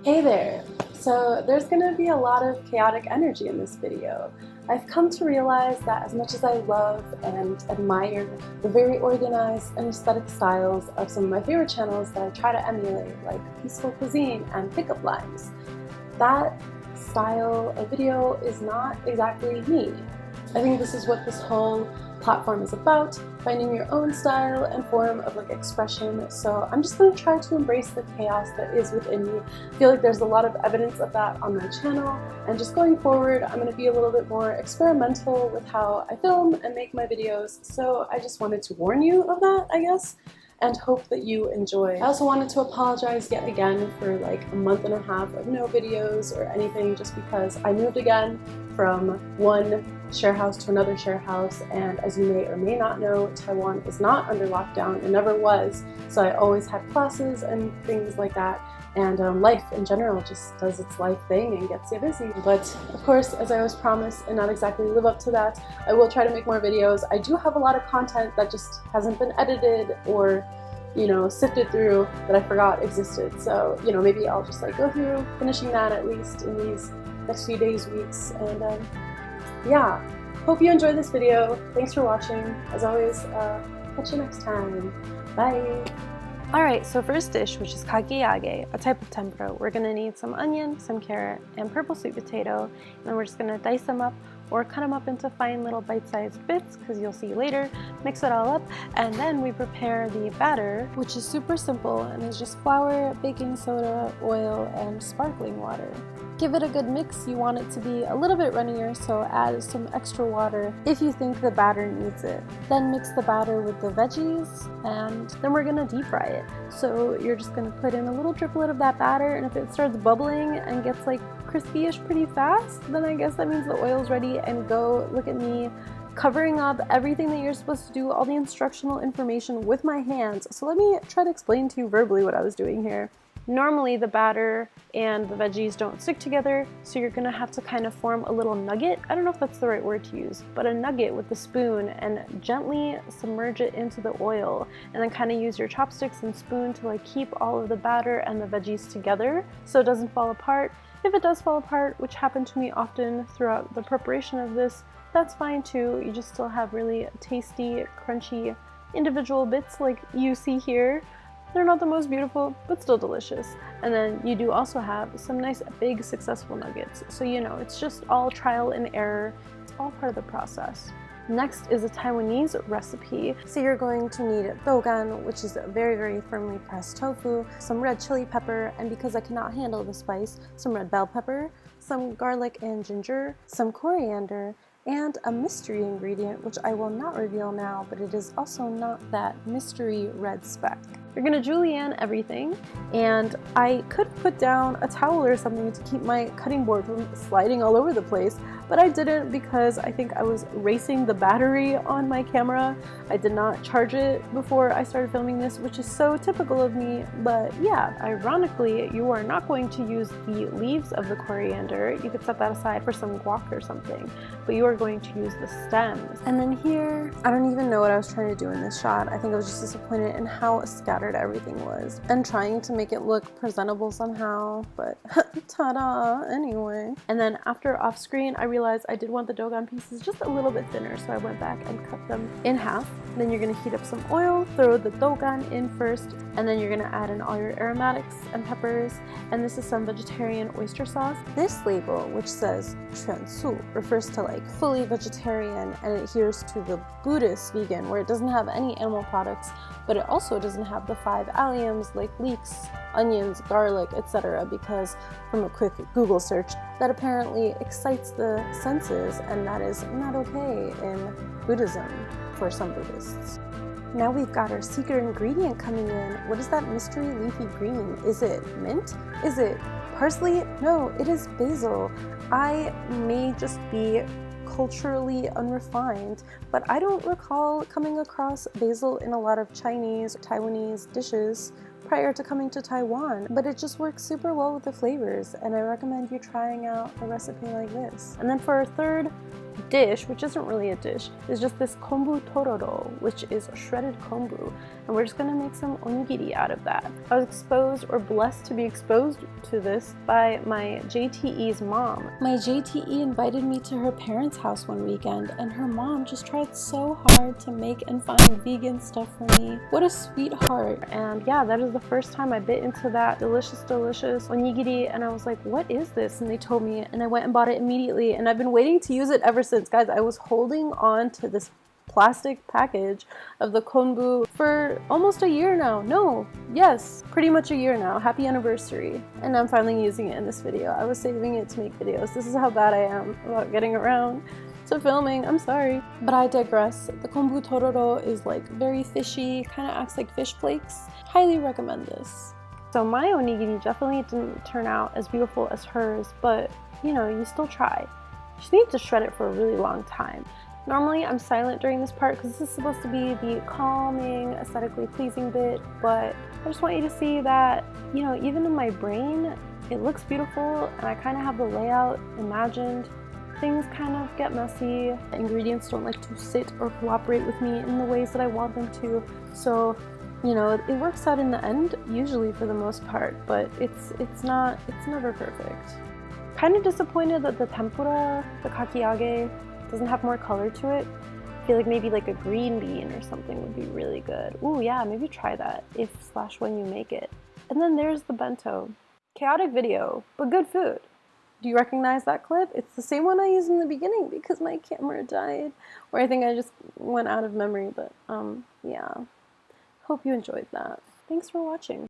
Hey there! So there's going to be a lot of chaotic energy in this video. I've come to realize that as much as I love and admire the very organized and aesthetic styles of some of my favorite channels that I try to emulate, like Peaceful Cuisine and Pickup Lines, that style of video is not exactly me. I think this is what this whole platform is about, finding your own style and form of expression. So I'm just going to try to embrace the chaos that is within me. I feel like there's a lot of evidence of that on my channel, and just going forward I'm going to be a little bit more experimental with how I film and make my videos. So I just wanted to warn you of that, I guess, and hope that you enjoy. I also wanted to apologize yet again for like a month and a half of no videos or anything, just because I moved again from one share house to another share house, and as you may or may not know, Taiwan is not under lockdown. It never was, so I always had classes and things like that, and life in general just does its life thing and gets you busy. But of course, as I always promise and not exactly live up to that, I will try to make more videos. I do have a lot of content that just hasn't been edited or sifted through that I forgot existed, so maybe I'll just go through finishing that at least in these next few days, weeks, and yeah, hope you enjoyed this video. Thanks for watching. As always, catch you next time. Bye! Alright, so first dish, which is kaki age, a type of tempura, we're going to need some onion, some carrot, and purple sweet potato, and then we're just going to dice them up or cut them up into fine little bite-sized bits, because you'll see later. Mix it all up, and then we prepare the batter, which is super simple and is just flour, baking soda, oil, and sparkling water. Give it a good mix. You want it to be a little bit runnier, so add some extra water if you think the batter needs it. Then mix the batter with the veggies, and then we're gonna deep fry it. So you're just gonna put in a little driplet of that batter, and if it starts bubbling and gets crispy-ish pretty fast, then I guess that means the oil's ready, and go. Look at me covering up everything that you're supposed to do, all the instructional information with my hands. So let me try to explain to you verbally what I was doing here. Normally the batter and the veggies don't stick together, so you're gonna have to kind of form a little nugget. I don't know if that's the right word to use, but a nugget with the spoon, and gently submerge it into the oil, and then kind of use your chopsticks and spoon to keep all of the batter and the veggies together so it doesn't fall apart. If it does fall apart, which happened to me often throughout the preparation of this, that's fine too. You just still have really tasty, crunchy individual bits like you see here. They're not the most beautiful, but still delicious. And then you do also have some nice big successful nuggets. So it's just all trial and error. It's all part of the process. Next is a Taiwanese recipe. So you're going to need dougan, which is very, very firmly pressed tofu, some red chili pepper, and because I cannot handle the spice, some red bell pepper, some garlic and ginger, some coriander, and a mystery ingredient, which I will not reveal now, but it is also not that mystery red speck. You're gonna julienne everything, and I could put down a towel or something to keep my cutting board from sliding all over the place, but I didn't because I think I was racing the battery on my camera. I did not charge it before I started filming this, which is so typical of me, but yeah, ironically, you are not going to use the leaves of the coriander. You could set that aside for some guac or something, but you are going to use the stems. And then here, I don't even know what I was trying to do in this shot. I think I was just disappointed in how scattered everything was and trying to make it look presentable somehow, but ta-da anyway. And then after off screen, I realized I did want the dougan pieces just a little bit thinner, so I went back and cut them in half. Then you're gonna heat up some oil, throw the dougan in first, and then you're gonna add in all your aromatics and peppers, and this is some vegetarian oyster sauce. This label, which says 全素, refers to fully vegetarian, and it adheres to the Buddhist vegan, where it doesn't have any animal products, but it also doesn't have the 5 alliums like leeks, onions, garlic, etc., because from a quick Google search, that apparently excites the senses, and that is not okay in Buddhism for some Buddhists. Now we've got our secret ingredient coming in. What is that mystery leafy green? Is it mint? Is it parsley? No, it is basil. I may just be culturally unrefined, but I don't recall coming across basil in a lot of Chinese or Taiwanese dishes prior to coming to Taiwan, but it just works super well with the flavors, and I recommend you trying out a recipe like this. And then for our third dish, which isn't really a dish, is just this kombu tororo, which is shredded kombu, and we're just gonna make some onigiri out of that. I was exposed, or blessed to be exposed to this, by my JTE's mom. My JTE invited me to her parents' house one weekend, and her mom just tried so hard to make and find vegan stuff for me. What a sweetheart. And yeah, that is the first time I bit into that delicious onigiri, and I was like, what is this? And they told me, and I went and bought it immediately, and I've been waiting to use it ever since. Guys, I was holding on to this plastic package of the konbu for almost a year now. No, yes, pretty much a year now. Happy anniversary. And I'm finally using it in this video. I was saving it to make videos. This is how bad I am about getting around to filming. I'm sorry. But I digress. The kombu tororo is like very fishy, kind of acts like fish flakes. Highly recommend this. So my onigiri definitely didn't turn out as beautiful as hers, but you know, you still try. You just need to shred it for a really long time. Normally I'm silent during this part because this is supposed to be the calming, aesthetically pleasing bit, but I just want you to see that, you know, even in my brain, it looks beautiful and I kind of have the layout imagined. Things kind of get messy. The ingredients don't like to sit or cooperate with me in the ways that I want them to, so you know, it works out in the end, usually for the most part, but it's never perfect. Kind of disappointed that the tempura, the kaki揚げ, doesn't have more color to it. I feel like maybe like a green bean or something would be really good. Ooh yeah, maybe try that if/when you make it. And then there's the bento. Chaotic video, but good food. Do you recognize that clip? It's the same one I used in the beginning because my camera died, or I think I just went out of memory, but yeah. Hope you enjoyed that. Thanks for watching.